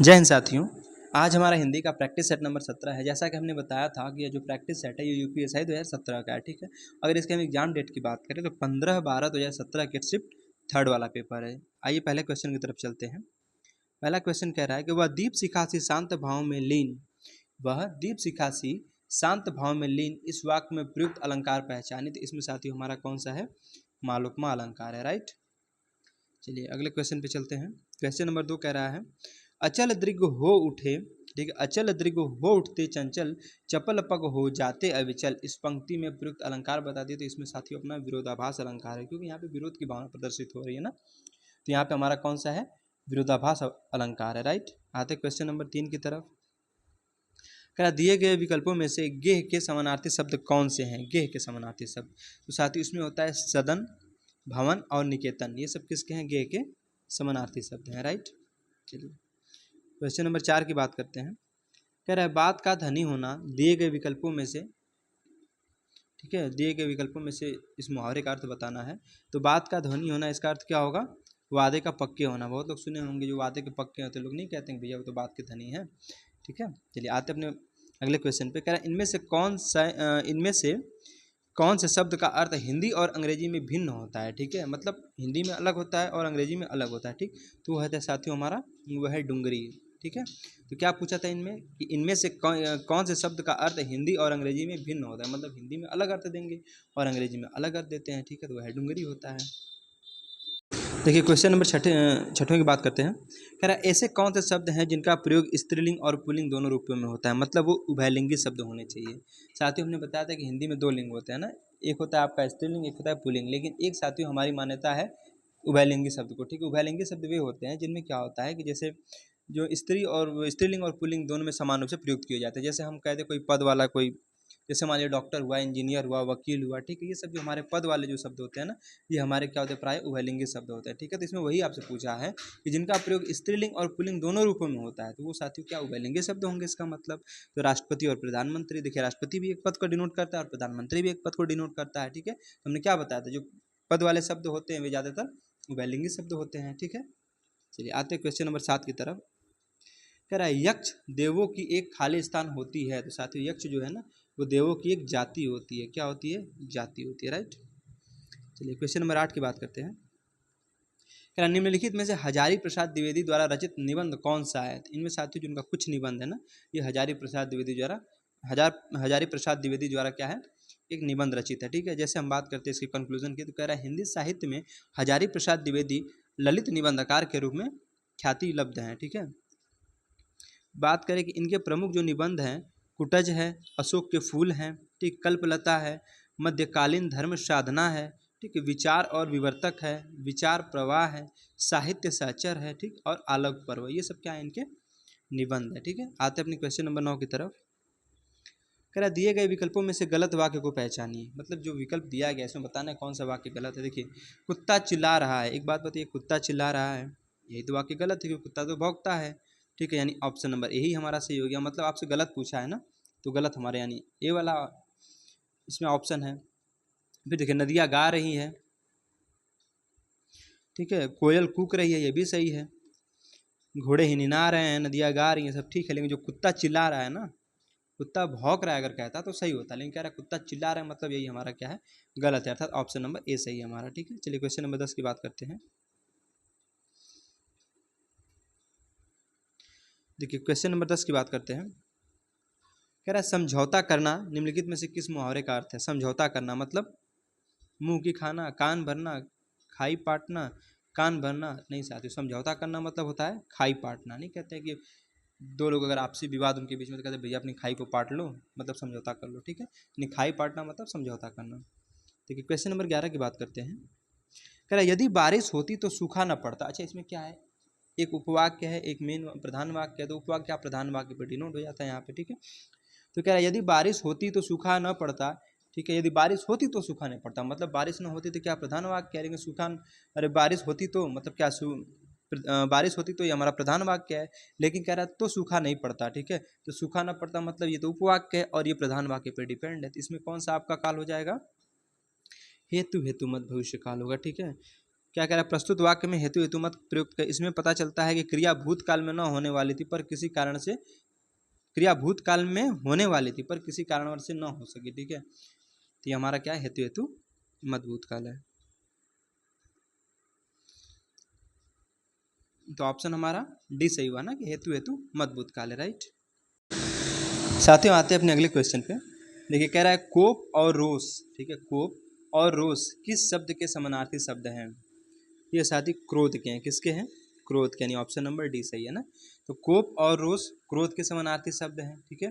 जय हिंद साथियों। आज हमारा हिंदी का प्रैक्टिस सेट नंबर 17 है। जैसा कि हमने बताया था कि ये जो प्रैक्टिस सेट है ये यूपीएससी 2017 का है, ठीक है। अगर इसके हम एग्जाम डेट की बात करें तो 15/12/2017 के शिफ्ट थर्ड वाला पेपर है। आइए पहले क्वेश्चन की तरफ चलते हैं। पहला क्वेश्चन कह रहा है कि वह दीप शिखासी शांत भाव में लीन, वह दीप शिखासी शांत भाव में लीन इस वाक्य में प्रयुक्त अलंकार पहचानी। तो इसमें साथियों हमारा कौन सा है? मालोपमा अलंकार है, राइट। चलिए अगले क्वेश्चन पे चलते हैं। क्वेश्चन नंबर 2 कह रहा है अचल दृग हो उठे, ठीक है, अचल दृग हो उठते चंचल, चपल पग हो जाते अविचल। इस पंक्ति में प्रयुक्त अलंकार बता दिए। तो इसमें साथियों अपना विरोधाभास अलंकार है, क्योंकि यहाँ पे विरोध की भावना प्रदर्शित हो रही है ना। तो यहाँ पे हमारा कौन सा है? विरोधाभास अलंकार है, राइट। आते क्वेश्चन नंबर 3 की तरफ। कह दिए गए विकल्पों में से गेह के समानार्थी शब्द कौन से हैं? गेह के समानार्थी शब्द तो साथियों इसमें होता है सदन, भवन और निकेतन। ये सब किसके हैं? गेह के समानार्थी शब्द हैं, राइट। चलिए क्वेश्चन नंबर 4 की बात करते हैं। कह रहा है बात का धनी होना दिए गए विकल्पों में से, ठीक है, दिए गए विकल्पों में से इस मुहावरे का अर्थ बताना है। तो बात का धनी होना, इसका अर्थ क्या होगा? वादे का पक्के होना। बहुत लोग सुने होंगे जो वादे के पक्के होते लोग नहीं कहते हैं भैया वो तो बात के धनी है, ठीक है। चलिए आते अपने अगले क्वेश्चन पे। कह रहा है इनमें से कौन से शब्द का अर्थ हिंदी और अंग्रेजी में भिन्न होता है? ठीक है, मतलब हिंदी में अलग होता है और अंग्रेजी में अलग होता है, ठीक। तो वह है साथियों हमारा, वह है डुंगरी, ठीक है। तो क्या पूछा था इनमें कि इनमें से कौन से शब्द का अर्थ हिंदी और अंग्रेजी में भिन्न होता है, मतलब हिंदी में अलग अर्थ देंगे और अंग्रेजी में अलग अर्थ देते हैं, ठीक है। तो वह डुंगरी होता है। देखिए क्वेश्चन नंबर छठवें की बात करते हैं। कह रहा है ऐसे कौन से शब्द हैं जिनका प्रयोग स्त्रीलिंग और पुल्लिंग दोनों रूपों में होता है, मतलब वो उभयलिंगी शब्द होने चाहिए। साथियों हमने बताया था कि हिंदी में 2 लिंग होते हैं ना, एक होता है आपका स्त्रीलिंग, एक होता है पुल्लिंग। लेकिन एक साथियों हमारी मान्यता है उभयलिंगी शब्द को, ठीक है। उभयलिंगी शब्द वे होते हैं जिनमें क्या होता है कि जैसे जो स्त्रीलिंग और पुल्लिंग दोनों में समान रूप से प्रयुक्त किए जाते हैं। जैसे हम कहते हैं कोई पद वाला कोई, जैसे मान लिया डॉक्टर हुआ, इंजीनियर हुआ, वकील हुआ, ठीक है। ये सब जो हमारे पद वाले जो शब्द होते हैं ना, ये हमारे क्या होते हैं? प्राय उभयलिंगी शब्द होते हैं, ठीक है। तो इसमें वही आपसे पूछा है कि जिनका प्रयोग स्त्रीलिंग और पुल्लिंग दोनों रूपों में होता है, तो वो साथियों क्या उभयलिंगी शब्द होंगे? इसका मतलब तो राष्ट्रपति और प्रधानमंत्री। देखिए राष्ट्रपति भी एक पद को डिनोट करता है और प्रधानमंत्री भी एक पद को डिनोट करता है, ठीक है। तो हमने क्या बताया था, जो पद वाले शब्द होते हैं वे ज़्यादातर उभयलिंगी शब्द होते हैं, ठीक है। चलिए आते हैं क्वेश्चन नंबर 7 की तरफ। कह रहा है यक्ष देवों की एक खाली स्थान होती है। तो साथियों यक्ष जो है ना वो देवों की एक जाति होती है। क्या होती है? जाति होती है, राइट। चलिए क्वेश्चन नंबर 8 की बात करते हैं। कह रहा निम्नलिखित में से हजारी प्रसाद द्विवेदी द्वारा रचित निबंध कौन सा है? तो इनमें साथियों जिनका कुछ निबंध है ना, ये हजारी प्रसाद द्विवेदी द्वारा हजारी प्रसाद द्विवेदी द्वारा क्या है? एक निबंध रचित है, ठीक है। जैसे हम बात करते हैं इसके कंक्लूजन की, तो कह रहा है हिंदी साहित्य में हजारी प्रसाद द्विवेदी ललित निबंधकार के रूप में ख्याति लब्ध हैं, ठीक है। बात करें कि इनके प्रमुख जो निबंध हैं, कुटज है, अशोक के फूल हैं, ठीक, कल्पलता है, मध्यकालीन धर्म साधना है, ठीक, विचार और विवर्तक है, विचार प्रवाह है, साहित्य सहचर है, ठीक, और आलोक पर्व। ये सब क्या है? इनके निबंध है, ठीक है। आते अपने क्वेश्चन नंबर 9 की तरफ। कह रहा दिए गए विकल्पों में से गलत वाक्य को पहचानिए। मतलब जो विकल्प दिया गया इसमें बताना है कौन सा वाक्य गलत है। देखिए कुत्ता चिल्ला रहा है, एक बात बताइए, कुत्ता चिल्ला रहा है, यही तो वाक्य गलत है क्योंकि कुत्ता तो भौंकता है, ठीक है। यानी ऑप्शन नंबर यही हमारा सही हो गया। मतलब आपसे गलत पूछा है ना, तो गलत हमारे यानी ए वाला इसमें ऑप्शन है। फिर देखिए नदियाँ गा रही है, ठीक है, कोयल कूक रही है, ये भी सही है। घोड़े हिनहिना रहे हैं, नदियाँ गा रही हैं, सब ठीक है। लेकिन जो कुत्ता चिल्ला रहा है ना, कुत्ता भौंक रहा है अगर कहता तो सही होता, लेकिन कह रहा है कुत्ता चिल्ला रहा है, मतलब यही हमारा क्या है? गलत है, अर्थात ऑप्शन नंबर ए सही है हमारा, ठीक है। चलिए क्वेश्चन नंबर 10 की बात करते हैं। देखिए क्वेश्चन नंबर 10 की बात करते हैं। कह रहा है समझौता करना निम्नलिखित में से किस मुहावरे का अर्थ है? समझौता करना मतलब मुंह की खाना, कान भरना, खाई पाटना, कान भरना नहीं साथियों। समझौता करना मतलब होता है खाई पाटना। नहीं कहते हैं कि दो लोग अगर आपसी विवाद उनके बीच में, तो कहते हैं भैया अपनी खाई को पाट लो, मतलब समझौता कर लो, ठीक है। यानी खाई पाटना मतलब समझौता करना। देखिए क्वेश्चन नंबर 11 की बात करते हैं। कह रहा है यदि बारिश होती तो सूखा न पड़ता। अच्छा इसमें क्या है? एक उपवाक्य है, एक मेन प्रधान वाक्य है, तो उपवाक्य आप प्रधान वाक्य पर डिनोट हो जाता है यहाँ पे, ठीक है। तो कह रहा है यदि बारिश होती तो सूखा न पड़ता, ठीक है। यदि बारिश होती तो सूखा नहीं पड़ता, मतलब बारिश न होती तो क्या प्रधान वाक्य है, लेकिन सूखा, अरे बारिश होती तो मतलब क्या बारिश होती तो ये हमारा प्रधान वाक्य है, लेकिन कह रहा है तो सूखा नहीं पड़ता, ठीक है। तो सूखा न पड़ता मतलब ये तो उपवाक्य है और ये प्रधान वाक्य पर डिपेंड है। तो इसमें कौन सा आपका काल हो जाएगा? हेतु हेतु मत भविष्य काल होगा, ठीक है। क्या कह रहा है, प्रस्तुत वाक्य में हेतु हेतु मत प्रयुक्त कर। इसमें पता चलता है कि क्रिया भूतकाल में न होने वाली थी पर किसी कारण से, क्रिया भूतकाल में होने वाली थी पर किसी कारणवश से न हो सकी। ठीक है, तो ये हमारा क्या है, हेतु हेतु मत भूतकाल है। तो ऑप्शन हमारा डी सही हुआ ना, कि हेतु हेतु मत भूतकाल है, राइट। साथियों आते हैं अपने अगले क्वेश्चन पे। देखिए कह रहा है कोप और रोष, ठीक है, कोप और रोष किस शब्द के समानार्थी शब्द हैं। ये साथी क्रोध के हैं, किसके हैं, क्रोध के, यानी ऑप्शन नंबर डी सही है ना। तो कोप और रोष क्रोध के समानार्थी शब्द हैं। ठीक है,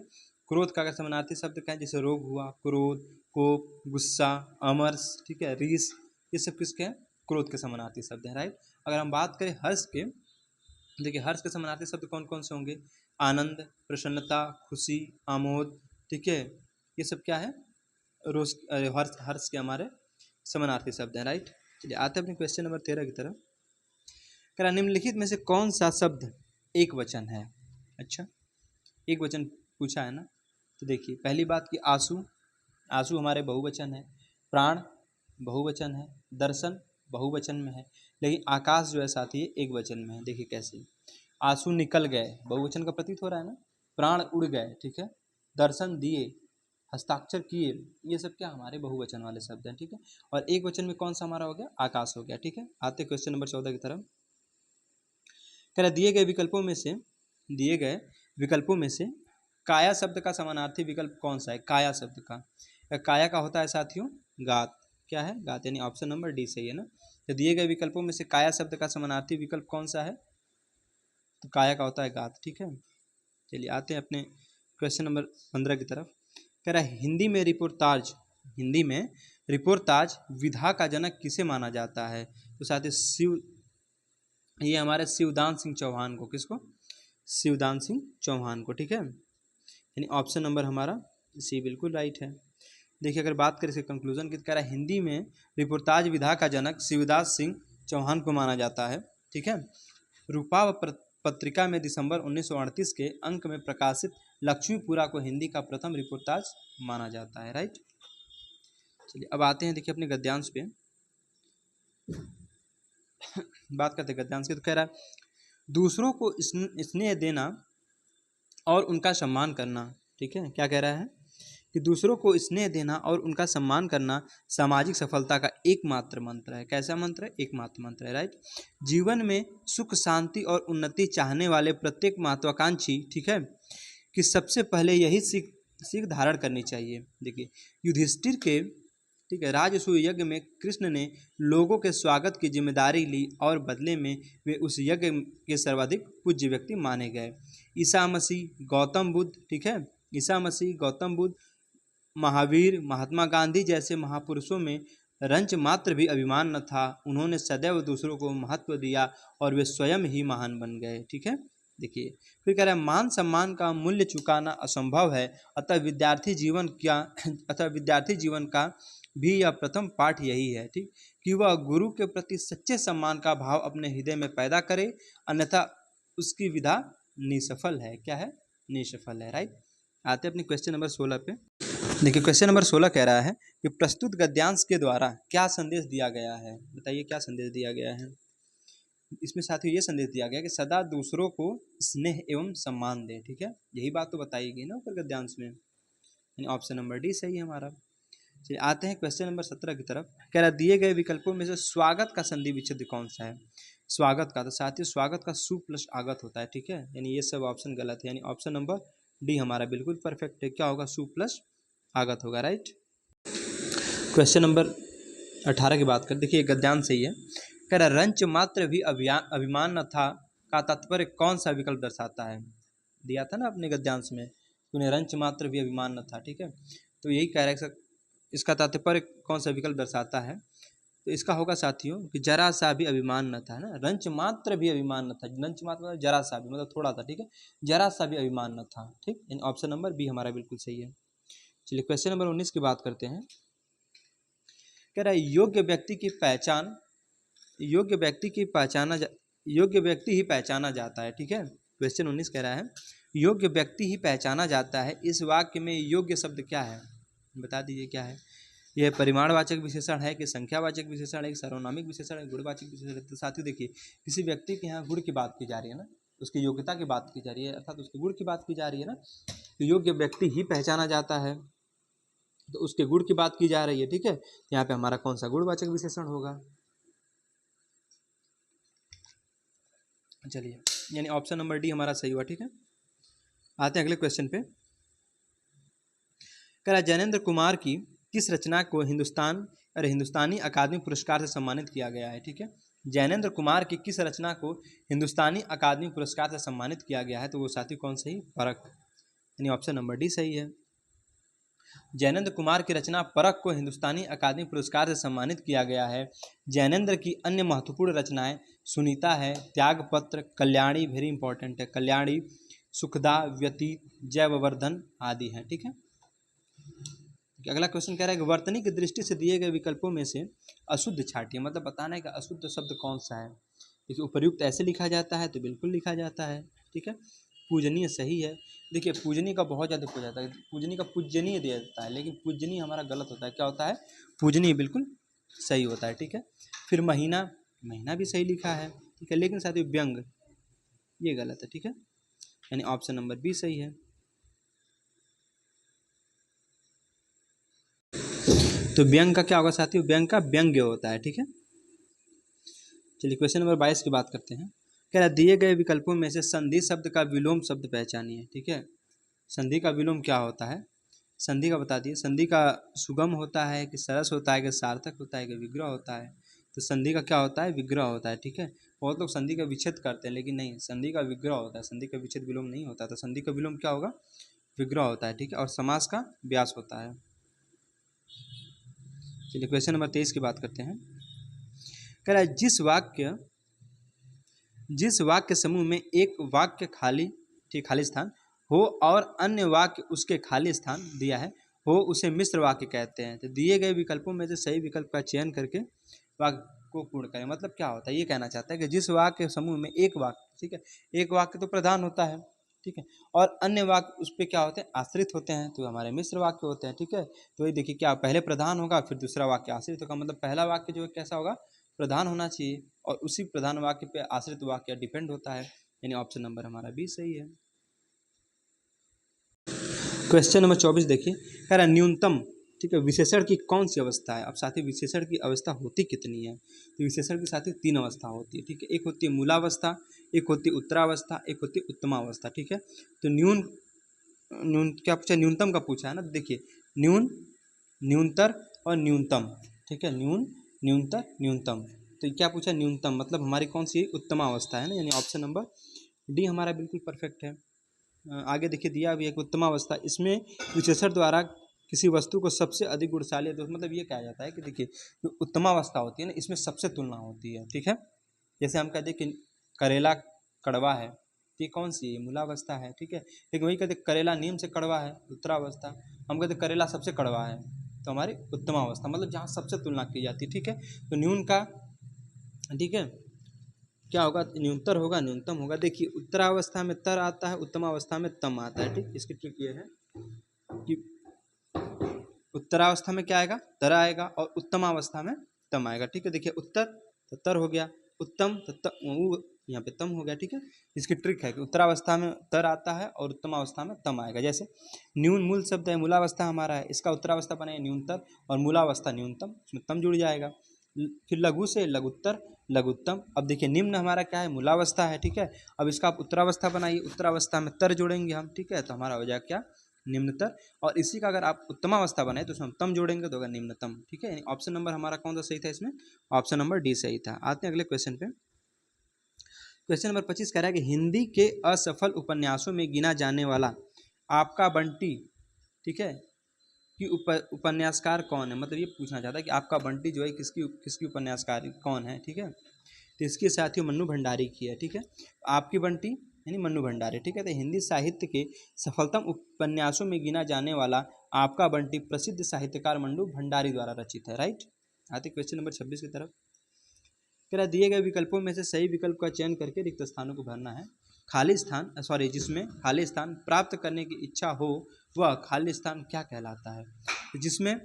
क्रोध का समानार्थी शब्द क्या है, जैसे रोग हुआ, क्रोध, कोप, गुस्सा, अमर्ष, ठीक है, रीस, ये सब किसके हैं, क्रोध के समानार्थी शब्द हैं, राइट। अगर हम बात करें हर्ष के, देखिए हर्ष के समानार्थी शब्द कौन कौन से होंगे, आनंद, प्रसन्नता, खुशी, आमोद, ठीक है, ये सब क्या है, रोज हर्ष, हर्ष के हमारे समानार्थी शब्द हैं, राइट। चलिए आते हैं अपने क्वेश्चन नंबर 13 की तरफ। कह रहा निम्नलिखित में से कौन सा शब्द एक वचन है। अच्छा, एक वचन पूछा है ना। तो देखिए पहली बात कि आंसू, आंसू हमारे बहुवचन है, प्राण बहुवचन है, दर्शन बहुवचन में है, लेकिन आकाश जो है साथी एक वचन में है। देखिए कैसे, आंसू निकल गए बहुवचन का प्रतीत हो रहा है ना, प्राण उड़ गए, ठीक है, दर्शन दिए, हस्ताक्षर किए, ये सब क्या हमारे बहुवचन वाले शब्द हैं। ठीक है, और एक वचन में कौन सा हमारा हो गया, आकाश हो गया। ठीक है, आते क्वेश्चन नंबर 14 की तरफ। कह रहा दिए गए विकल्पों में से, दिए गए विकल्पों में से काया शब्द का समानार्थी विकल्प कौन सा है। काया शब्द का, काया का होता है साथियों गात, क्या है, गात, यानी ऑप्शन नंबर डी सही है ना। तो दिए गए विकल्पों में से काया शब्द का समानार्थी विकल्प कौन सा है, तो काया का होता है गात। ठीक है, चलिए आते हैं अपने क्वेश्चन नंबर 15 की तरफ। कह रहा है हिंदी में रिपोर्टाज, हिंदी में रिपोर्टाज विधा का जनक किसे माना जाता है। तो साथ ही शिव, ये हमारे शिवदान सिंह चौहान को, किसको, शिवदान सिंह चौहान को। ठीक है, यानी ऑप्शन नंबर हमारा सी बिल्कुल राइट है। देखिए अगर बात करें इसके कंक्लूजन की, कह रहा है हिंदी में रिपोर्टाज विधा का जनक शिवदास सिंह चौहान को माना जाता है। ठीक है, रूपा व पत्रिका में दिसंबर 1938 के अंक में प्रकाशित लक्ष्मीपुरा को हिंदी का प्रथम रिपोर्टाज माना जाता है, राइट। चलिए अब आते हैं देखिए अपने गद्यांश पे, बात करते हैं गद्यांश की। तो कह रहा है दूसरों को स्नेह देना और उनका सम्मान करना। ठीक है, क्या कह रहा है कि दूसरों को स्नेह देना और उनका सम्मान करना सामाजिक सफलता का एकमात्र मंत्र है। कैसा मंत्र है, एकमात्र मंत्र है, राइट। जीवन में सुख, शांति और उन्नति चाहने वाले प्रत्येक महत्वाकांक्षी, ठीक है, कि सबसे पहले यही सीख धारण करनी चाहिए। देखिए युधिष्ठिर के, ठीक है, राजसूय यज्ञ में कृष्ण ने लोगों के स्वागत की जिम्मेदारी ली और बदले में वे उस यज्ञ के सर्वाधिक पूज्य व्यक्ति माने गए। ईसा मसीह, गौतम बुद्ध, ठीक है, ईसा मसीह, गौतम बुद्ध, महावीर, महात्मा गांधी जैसे महापुरुषों में रंच मात्र भी अभिमान न था। उन्होंने सदैव दूसरों को महत्व दिया और वे स्वयं ही महान बन गए। ठीक है, देखिए फिर कह रहा है मान सम्मान का मूल्य चुकाना असंभव है, अतः विद्यार्थी जीवन का भी यह प्रथम पाठ यही है, ठीक, कि वह गुरु के प्रति सच्चे सम्मान का भाव अपने हृदय में पैदा करे, अन्यथा उसकी विधा निसफल है। क्या है, निसफल है, राइट। आते हैं अपने क्वेश्चन नंबर 16 पे। देखिए क्वेश्चन नंबर 16 कह रहा है कि प्रस्तुत गद्यांश के द्वारा क्या संदेश दिया गया है। बताइए क्या संदेश दिया गया है। इसमें साथियों ये संदेश दिया गया कि सदा दूसरों को स्नेह एवं सम्मान दे। ठीक है, यही बात तो बताई गई ना ऊपर गद्यांश में, यानी ऑप्शन नंबर डी सही है हमारा। चलिए आते हैं क्वेश्चन नंबर 17 की तरफ। कह रहा दिए गए विकल्पों में से स्वागत का संधि विच्छेद कौन सा है। स्वागत का, तो साथियों स्वागत का सु प्लस आगत होता है। ठीक है, यानी ये सब ऑप्शन गलत है, यानी ऑप्शन नंबर डी हमारा बिल्कुल परफेक्ट है। क्या होगा, सु प्लस आगत होगा, राइट। क्वेश्चन नंबर 18 की बात कर, देखिए गद्यांश सही है। कह रहा रंच मात्र भी अभिमान न था का तात्पर्य कौन सा विकल्प दर्शाता है। दिया था ना अपने गद्यांश में, उन्हें रंच मात्र भी अभिमान न था। ठीक है, तो यही कह रहा है इसका तात्पर्य कौन सा विकल्प दर्शाता है। तो इसका होगा साथियों कि जरा सा भी अभिमान न था, है ना, रंच मात्र भी अभिमान न था। रंच मात्र मतलब जरा सा भी, मतलब थोड़ा सा, ठीक है, जरा सा भी अभिमान न था। ठीक, इन ऑप्शन नंबर बी हमारा बिल्कुल सही है। चलिए क्वेश्चन नंबर 19 की बात करते हैं। कह रहा है योग्य व्यक्ति की पहचान, योग्य व्यक्ति ही पहचाना जाता है। ठीक है, क्वेश्चन 19 कह रहा है योग्य व्यक्ति ही पहचाना जाता है। इस वाक्य में योग्य शब्द क्या है, बता दीजिए क्या है। यह परिमाणवाचक विशेषण है कि संख्यावाचक विशेषण है, सर्वनामिक विशेषण है, गुणवाचक विशेषण है। तो साथियों देखिए, किसी व्यक्ति के यहाँ गुण की बात की जा रही है ना, उसकी योग्यता की बात की जा रही है, अर्थात उसके गुण की बात की जा रही है ना, तो योग्य व्यक्ति ही पहचाना जाता है, तो उसके गुण की बात की जा रही है। ठीक है, यहाँ पे हमारा कौन सा गुणवाचक विशेषण होगा? चलिए, यानी ऑप्शन नंबर डी हमारा सही हुआ। ठीक है, आते हैं अगले क्वेश्चन पे। कह रहा जैनेन्द्र कुमार की किस रचना को हिंदुस्तानी अकादमी पुरस्कार से सम्मानित किया गया है? ठीक है, जैनेन्द्र कुमार की किस रचना को हिंदुस्तानी अकादमी पुरस्कार से सम्मानित किया गया है? तो वो साथी कौन सही? परख, यानी ऑप्शन नंबर डी सही है। जैनेन्द्र कुमार की रचना परख को हिंदुस्तानी अकादमी पुरस्कार से सम्मानित किया गया है। जैनेन्द्र की अन्य महत्वपूर्ण रचनाएं सुनीता है, त्यागपत्र, कल्याणी, वेरी इंपॉर्टेंट है, कल्याणी, सुखदा, व्यतीत, जयवर्धन आदि हैं। ठीक है, अगला क्वेश्चन कह रहा है कि वर्तनी की दृष्टि से दिए गए विकल्पों में से अशुद्ध छांटिए, मतलब बताना है कि अशुद्ध शब्द कौन सा है। देखिए, उपर्युक्त ऐसे लिखा जाता है तो बिल्कुल लिखा जाता है। ठीक है, पूजनीय सही है। देखिए, पूजनीय का बहुत ज़्यादा पूछा जाता है, पूजनीय का पूजनीय दिया जाता है, लेकिन पूजनीय हमारा गलत होता है। क्या होता है? पूजनीय बिल्कुल सही होता है। ठीक है, फिर महीना, महीना भी सही लिखा है। ठीक है, लेकिन साथियों व्यंग ये गलत है। ठीक है, यानी ऑप्शन नंबर बी सही है। तो व्यंग का क्या होगा साथियों? व्यंग का व्यंग्य होता है। ठीक है, चलिए क्वेश्चन नंबर 22 की बात करते हैं। कह रहा दिए गए विकल्पों में से संधि शब्द का विलोम शब्द पहचानिए। ठीक है, संधि का विलोम क्या होता है? संधि का बता दिए। संधि का सुगम होता है कि सरस होता है कि सार्थक होता है कि विग्रह होता है? तो संधि का क्या होता है? विग्रह होता है। ठीक है, बहुत लोग संधि का विच्छेद करते हैं, लेकिन नहीं, संधि का विग्रह होता है, संधि का विच्छेद विलोम नहीं होता। तो संधि का विलोम क्या होगा? विग्रह होता है। ठीक है, और समास का व्यास होता है। चलिए क्वेश्चन नंबर 23 की बात करते हैं। कह रहा है जिस वाक्य समूह में एक वाक्य खाली स्थान हो और अन्य वाक्य उसके खाली स्थान दिया है हो, उसे मिश्र वाक्य कहते हैं। तो दिए गए विकल्पों में से सही विकल्प का चयन करके वाक्य को पूर्ण करें। मतलब क्या होता है? ये कहना चाहता है कि जिस वाक्य समूह में एक वाक्य, ठीक है, एक वाक्य तो प्रधान होता है, ठीक है, और अन्य वाक्य उस पर क्या होते हैं? आश्रित होते हैं, तो हमारे मिश्र वाक्य होते हैं। ठीक है, तो ये देखिए, क्या पहले प्रधान होगा फिर दूसरा वाक्य आश्रित होगा, मतलब पहला वाक्य जो है कैसा होगा? प्रधान होना चाहिए, और उसी प्रधान वाक्य पे आश्रित वाक्य डिपेंड होता है, यानी ऑप्शन नंबर हमारा बी सही है। क्वेश्चन नंबर 24 देखिए, कह रहा न्यूनतम, ठीक है, विशेषण की कौन सी अवस्था है? अब साथी विशेषण की अवस्था होती कितनी है? तो विशेषण की साथी 3 अवस्था होती है। ठीक है, एक होती है मूलावस्था, एक होती है उत्तरावस्था, एक होती है उत्तमावस्था। ठीक है, तो क्या पूछा? न्यूनतम का पूछा है ना। देखिए, न्यूनतर और न्यूनतम। ठीक है, न्यूनतर, न्यूनतम। तो क्या पूछा? न्यूनतम, मतलब हमारी कौन सी? उत्तमावस्था है ना, यानी ऑप्शन नंबर डी हमारा बिल्कुल परफेक्ट है। आगे देखिए, दिया भी है कि उत्तमावस्था, इसमें विशेषण द्वारा किसी वस्तु को सबसे अधिक गुणशाली है। तो मतलब ये कहा जाता है कि देखिए, जो उत्तमावस्था होती है ना, इसमें सबसे तुलना होती है। ठीक है, जैसे हम कहते हैं कि करेला कड़वा है, तो ये कौन सी है? मूलावस्था है। ठीक है, लेकिन वही कहते करेला नीम से कड़वा है, उत्तरावस्था। हम कहते करेला सबसे कड़वा है, तो हमारी उत्तमावस्था, मतलब जहाँ सबसे तुलना की जाती है। ठीक है, तो न्यून का, ठीक है, क्या होगा? न्यूनतर होगा, न्यूनतम होगा। देखिए, उत्तरावस्था में तर आता है, उत्तमावस्था में तम आता है। ठीक, इसकी ट्रिक ये है कि उत्तरावस्था में क्या आएगा? तर आएगा, और उत्तमावस्था में तम आएगा। ठीक है, देखिए, उत्तर तो तर हो गया, उत्तम तो यहाँ पे तम हो गया। ठीक है, इसकी ट्रिक है कि उत्तरावस्था में तर आता है और उत्तमावस्था में तम आएगा। जैसे न्यून मूल शब्द है, मूलावस्था हमारा है, इसका उत्तरावस्था बनेगा न्यूनतर, और मूलावस्था न्यूनतम, उसमें तम जुड़ जाएगा। फिर लघु से लघुत्तर, लघुत्तम। अब देखिए, निम्न हमारा क्या है? मूलावस्था है। ठीक है, अब इसका आप उत्तरावस्था बनाइए, उत्तरावस्था में तर जोड़ेंगे हम। ठीक है, तो हमारा हो जाएगा क्या? निम्नतर। और इसी का अगर आप उत्तमावस्था बनाए तो उसमें हम तम जोड़ेंगे तो होगा निम्नतम। ठीक है, यानी ऑप्शन नंबर हमारा कौन सा सही था इसमें? ऑप्शन नंबर डी सही था। आते हैं अगले क्वेश्चन पे। क्वेश्चन नंबर 25 कह रहा है कि हिंदी के असफल उपन्यासों में गिना जाने वाला आपका बंटी, ठीक है, कि उपन्यासकार कौन है? मतलब ये पूछना चाहता है कि आपका बंटी जो है किसकी उपन्यासकार कौन है। ठीक है, तो इसके साथियों मन्नू भंडारी की है। ठीक है, आपकी बंटी यानी मन्नू भंडारी। ठीक है, तो हिंदी साहित्य के सफलतम उपन्यासों में गिना जाने वाला आपका बंटी प्रसिद्ध साहित्यकार मन्नू भंडारी द्वारा रचित है। राइट, आते क्वेश्चन नंबर 26 की तरफ। कह रहा दिए गए विकल्पों में से सही विकल्प का चयन करके रिक्त स्थानों को भरना है। जिसमें खाली स्थान प्राप्त करने की इच्छा हो वह खाली स्थान क्या कहलाता है? तो जिसमें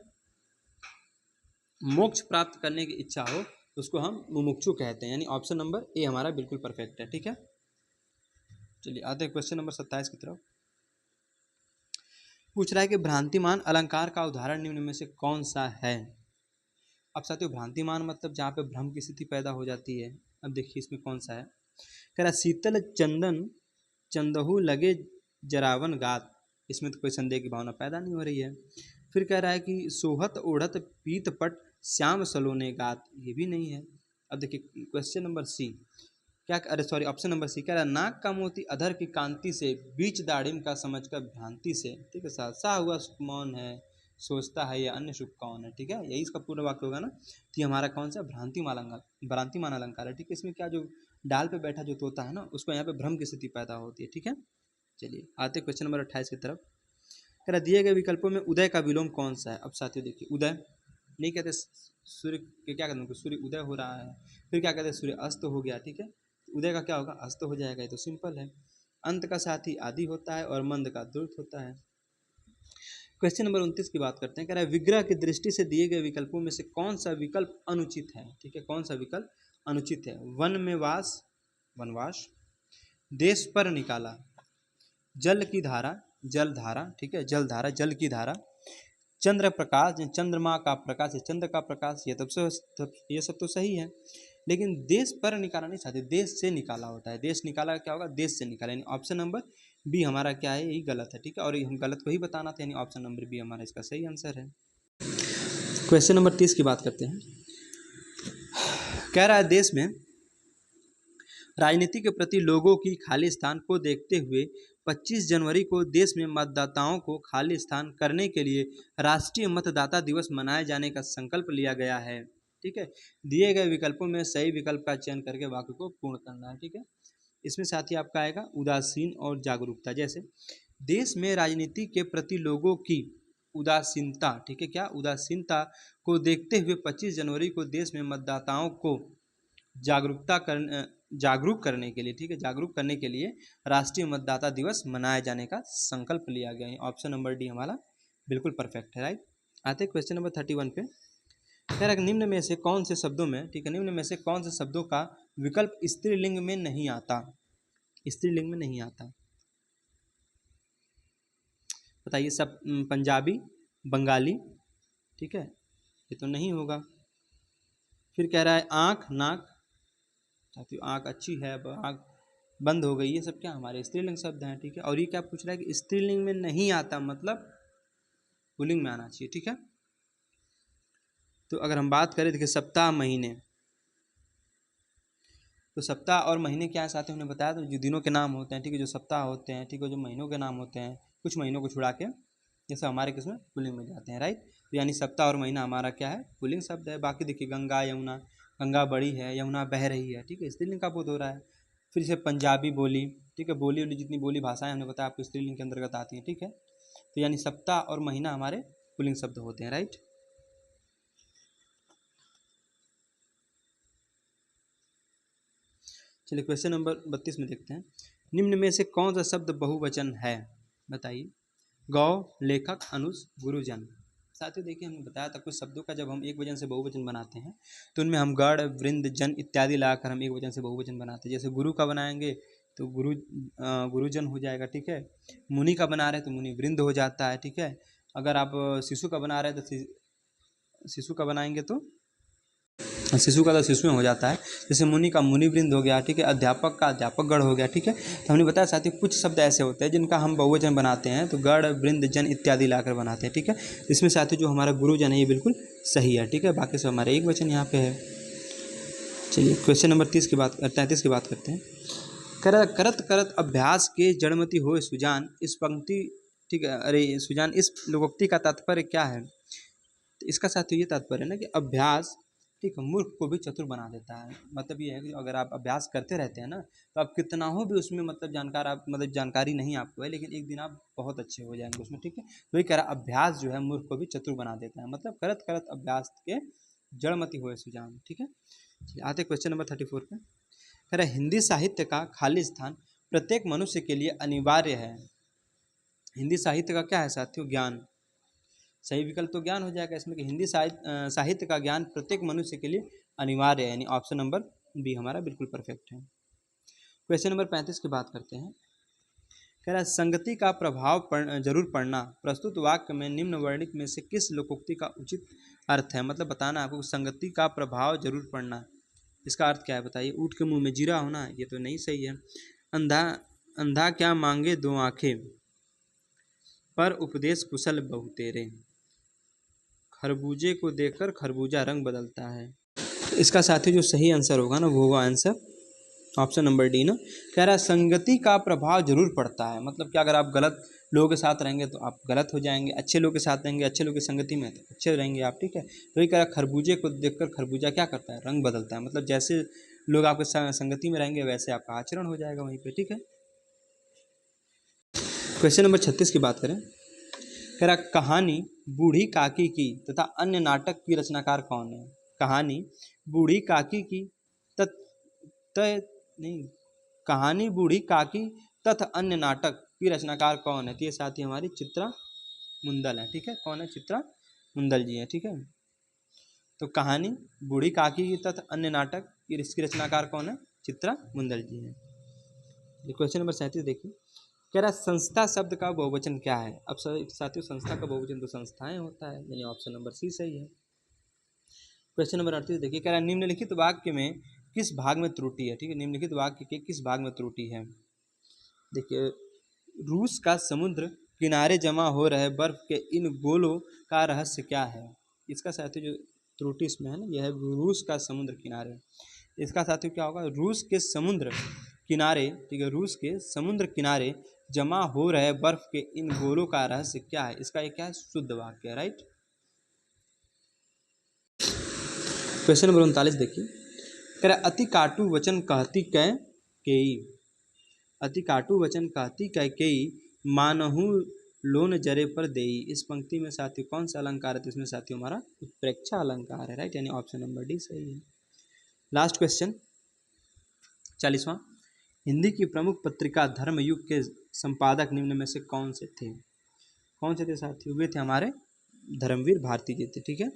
मोक्ष प्राप्त करने की इच्छा हो तो उसको हम मुमुक्षु कहते हैं, यानी ऑप्शन नंबर ए हमारा बिल्कुल परफेक्ट है। ठीक है, चलिए आते हैं क्वेश्चन नंबर 27 की तरफ। पूछ रहा है कि भ्रांतिमान अलंकार का उदाहरण निम्न में से कौन सा है। अब साथियों भ्रांतिमान मतलब जहाँ पे भ्रम की स्थिति पैदा हो जाती है। अब देखिए इसमें कौन सा है। कह रहा शीतल चंदन चंदहु लगे जरावन गात, इसमें तो कोई संदेह की भावना पैदा नहीं हो रही है। फिर कह रहा है कि सोहत ओढ़त पीत पट श्याम सलोने गात, ये भी नहीं है। अब देखिए क्वेश्चन नंबर सी क्या, अरे सॉरी ऑप्शन नंबर सी कह रहा है नाक का मोती अधर की कांति से बीच दाढ़िम का समझकर भ्रांति से, ठीक है, सा हुआ सुख मौन है सोचता है या अन्य सुख कौन है। ठीक है, यही इसका पूर्ण वाक्य होगा ना। तो ये हमारा कौन सा भ्रांतिमान अलंकार है। ठीक है, इसमें क्या जो डाल पे बैठा जो तोता है ना उसको यहाँ पे भ्रम की स्थिति पैदा होती है। ठीक है, चलिए आते क्वेश्चन नंबर 28 की तरफ। कह रहा दिए गए विकल्पों में उदय का विलोम कौन सा है। अब साथियों देखिए उदय नहीं कहते सूर्य के, क्या कहते हैं सूर्य उदय हो रहा है, फिर क्या कहते हैं सूर्य अस्त हो गया। ठीक है, उदय का क्या होगा अस्त हो जाएगा, ये तो सिंपल है। अंत का साथी आदि होता है और मंद का द्रुत होता है। क्वेश्चन नंबर 29 की बात करते हैं। कह रहा है विग्रह की दृष्टि से दिए गए विकल्पों में से कौन सा विकल्प अनुचित है। ठीक है, कौन सा विकल्प अनुचित है। वन में वास वनवास, देश पर निकाला, जल की धारा जल धारा, ठीक है जल धारा जल की धारा, चंद्र प्रकाश चंद्रमा का प्रकाश चंद्र का प्रकाश, ये सब तो सही है। लेकिन देश पर निकाला नहीं चाहते, देश से निकाला होता है। देश निकाला क्या होगा देश से निकाला, यानी ऑप्शन नंबर बी हमारा क्या है यही गलत है। ठीक है, और हम गलत को ही बताना था, यानी ऑप्शन नंबर बी हमारा इसका सही आंसर है। क्वेश्चन नंबर 30 की बात करते हैं। कह रहा है देश में राजनीति के प्रति लोगों की खाली स्थान को देखते हुए 25 जनवरी को देश में मतदाताओं को खाली स्थान करने के लिए राष्ट्रीय मतदाता दिवस मनाए जाने का संकल्प लिया गया है। ठीक है, दिए गए विकल्पों में सही विकल्प का चयन करके वाक्य को पूर्ण करना है। ठीक है, इसमें साथ ही आपका आएगा उदासीन और जागरूकता। जैसे देश में राजनीति के प्रति लोगों की उदासीनता, ठीक है क्या उदासीनता को देखते हुए 25 जनवरी को देश में मतदाताओं को जागरूक करने के लिए, ठीक है जागरूक करने के लिए राष्ट्रीय मतदाता दिवस मनाए जाने का संकल्प लिया गया है। ऑप्शन नंबर डी हमारा बिल्कुल परफेक्ट है। राइट, आते क्वेश्चन नंबर 31 पे। कह रहा निम्न में से कौन से शब्दों में, ठीक है निम्न में से कौन से शब्दों का विकल्प स्त्रीलिंग में नहीं आता। स्त्रीलिंग में नहीं आता बताइए। सब पंजाबी बंगाली, ठीक है ये तो नहीं होगा। फिर कह रहा है आँख नाक, साथियों आँख अच्छी है अब आँख बंद हो गई, ये सब क्या हमारे स्त्रीलिंग शब्द हैं। ठीक है, और ये क्या पूछ रहा है कि स्त्रीलिंग में नहीं आता मतलब पुल्लिंग में आना चाहिए। ठीक है, तो अगर हम बात करें देखिए सप्ताह महीने, तो सप्ताह और महीने क्या है साथियों हमने बताया, तो जो दिनों के नाम होते हैं, ठीक है जो सप्ताह होते हैं, ठीक है जो महीनों के नाम होते हैं, कुछ महीनों को छुड़ा के जैसे हमारे किसमें पुल्लिंग में जाते हैं। राइट, तो यानी सप्ताह और महीना हमारा क्या है पुल्लिंग शब्द है। बाकी देखिए गंगा यमुना, गंगा बड़ी है यमुना बह रही है, ठीक है स्त्रीलिंग का बोध हो रहा है। फिर से पंजाबी बोली, ठीक है बोली वाली जितनी बोली भाषाएं हमने बताया आपको स्त्रीलिंग के अंतर्गत आती हैं। ठीक है, तो यानी सप्ताह और महीना हमारे पुल्लिंग शब्द होते हैं। राइट, चलिए क्वेश्चन नंबर 32 में देखते हैं। निम्न में से कौन सा शब्द बहुवचन है बताइए। गौ, लेखक, अनुज, गुरुजन। साथियों देखिए हमने बताया था कुछ शब्दों का जब हम एक वचन से बहुवचन बनाते हैं तो उनमें हम गण वृंद जन इत्यादि लगाकर हम एक वचन से बहुवचन बनाते हैं। जैसे गुरु का बनाएंगे तो गुरुजन हो जाएगा। ठीक है, मुनि का बना रहे तो मुनि वृंद हो जाता है। ठीक है, अगर आप शिशु का बना रहे हैं तो शिशु का बनाएंगे तो शिशु का तो शिशु में हो जाता है। जैसे मुनि का मुनि वृंद हो गया, ठीक है अध्यापक का अध्यापक गण हो गया। ठीक है, तो हमने बताया साथ ही कुछ शब्द ऐसे होते हैं जिनका हम बहुवचन बनाते हैं तो गण वृंद जन इत्यादि लाकर बनाते हैं। ठीक है, इसमें साथ ही जो हमारा गुरुजन है ये बिल्कुल सही है। ठीक है, बाकी सब हमारे एक वचन यहाँ पे है। चलिए क्वेश्चन नंबर 33 की बात करते हैं। करत करत अभ्यास के जड़मति होए सुजान, इस पंक्ति, ठीक है अरे सुजान इस लोकोक्ति का तात्पर्य क्या है। तो इसका साथ ये तात्पर्य है ना कि अभ्यास, ठीक है मूर्ख को भी चतुर बना देता है। मतलब ये है कि अगर आप अभ्यास करते रहते हैं ना तो आप कितना हो भी उसमें मतलब जानकारी नहीं आपको है, लेकिन एक दिन आप बहुत अच्छे हो जाएंगे उसमें। ठीक है, तो ये कह रहा अभ्यास जो है मूर्ख को भी चतुर बना देता है, मतलब करत करत अभ्यास के जड़मति हुए सुजान। ठीक है, आते क्वेश्चन नंबर 34 पे। कह रहा हिंदी साहित्य का खाली स्थान प्रत्येक मनुष्य के लिए अनिवार्य है। हिंदी साहित्य का क्या है साथियों ज्ञान, सही विकल्प तो ज्ञान हो जाएगा इसमें कि हिंदी साहित्य का ज्ञान प्रत्येक मनुष्य के लिए अनिवार्य है, यानी ऑप्शन नंबर बी हमारा बिल्कुल परफेक्ट है। क्वेश्चन नंबर 35 की बात करते हैं। कह रहा है संगति का प्रभाव जरूर पढ़ना, प्रस्तुत वाक्य में निम्न वर्णित में से किस लोकोक्ति का उचित अर्थ है। मतलब बताना आपको संगति का प्रभाव जरूर पढ़ना, इसका अर्थ क्या है बताइए। ऊँट के मुंह में जीरा होना, ये तो नहीं सही है। अंधा अंधा क्या मांगे दो आंखें, पर उपदेश कुशल बहु तेरे, खरबूजे को देखकर खरबूजा रंग बदलता है। इसका साथी जो सही आंसर होगा ना वो होगा आंसर ऑप्शन नंबर डी ना। कह रहा है संगति का प्रभाव जरूर पड़ता है, मतलब कि अगर आप गलत लोगों के साथ रहेंगे तो आप गलत हो जाएंगे, अच्छे लोगों के साथ रहेंगे, अच्छे लोगों की संगति में तो अच्छे रहेंगे आप, ठीक है। तो ये कह रहा है खरबूजे को देखकर खरबूजा क्या करता है, रंग बदलता है। मतलब जैसे लोग आपके संगति में रहेंगे वैसे आपका आचरण हो जाएगा वहीं पर, ठीक है। क्वेश्चन नंबर 36 की बात करें। कह रहा कहानी बूढ़ी काकी की तथा अन्य नाटक की रचनाकार कौन है। कहानी बूढ़ी काकी की नहीं, कहानी बूढ़ी काकी तथा अन्य नाटक की रचनाकार कौन है। तो ये साथी हमारी चित्रा मुंदल है, ठीक है। कौन है, चित्रा मुंदल जी है, ठीक है। तो कहानी बूढ़ी काकी की तथा अन्य नाटक की इसकी रचनाकार कौन है, चित्रा मुंदल जी है। क्वेश्चन नंबर 37 देखिए। कह रहा संस्था शब्द का बहुवचन क्या है। अब साथियों संस्था का बहुवचन तो संस्थाएं होता है, यानी ऑप्शन नंबर सी सही है। क्वेश्चन नंबर 38 देखिए। कह रहा निम्नलिखित वाक्य में किस भाग में त्रुटि है, ठीक है। निम्नलिखित वाक्य के किस भाग में त्रुटि है। देखिए रूस का समुद्र किनारे जमा हो रहे बर्फ के इन गोलों का रहस्य क्या है। इसका साथियों जो त्रुटि इसमें है ना, यह है रूस का समुद्र किनारे। इसका साथियों क्या होगा, रूस के समुद्र किनारे, ठीक है, रूस के समुद्र किनारे जमा हो रहे बर्फ के इन गोलों का रहस्य क्या है। इसका एक क्या है, शुद्ध वाक्य है, राइट। क्वेश्चन नंबर 39 देखिए। कह रहा अति काटु वचन कहती कै केई, अति काटु वचन कहती कै केई मानहु लोन जरे पर देई। इस पंक्ति में साथियों कौन सा अलंकार है। तो इसमें साथियों हमारा उत्प्रेक्षा अलंकार है, राइट, यानी ऑप्शन नंबर डी सही है। Last question 40वां। हिंदी की प्रमुख पत्रिका धर्मयुग के संपादक निम्न में से कौन से थे। कौन से थे साथियों, वे थे हमारे धर्मवीर भारती जी थे, ठीक है।